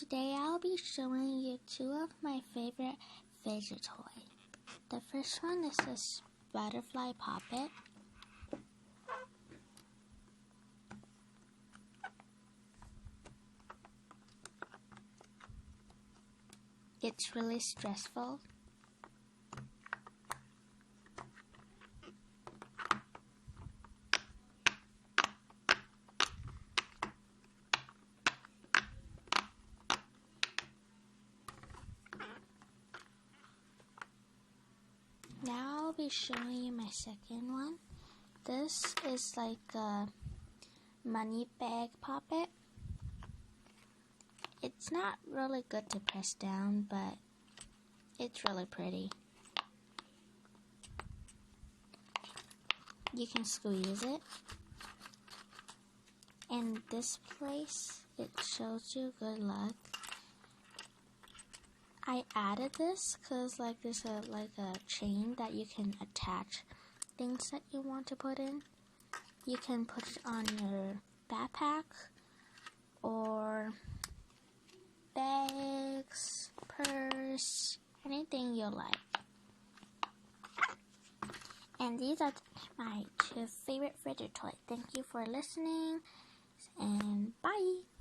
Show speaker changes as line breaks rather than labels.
Today I'll be showing you two of my favorite fidget toys. The first one is this butterfly puppet. It's really stressful. Now I'll be showing you my second one. This is like a money bag puppet. It's not really good to press down, but it's really pretty. You can squeeze it. And this place, it shows you good luck. I added this because there's a chain that you can attach things that you want to put in. You can put it on your backpack or bags, purse, anything you like. And these are my two favorite fidget toys. Thank you for listening and bye!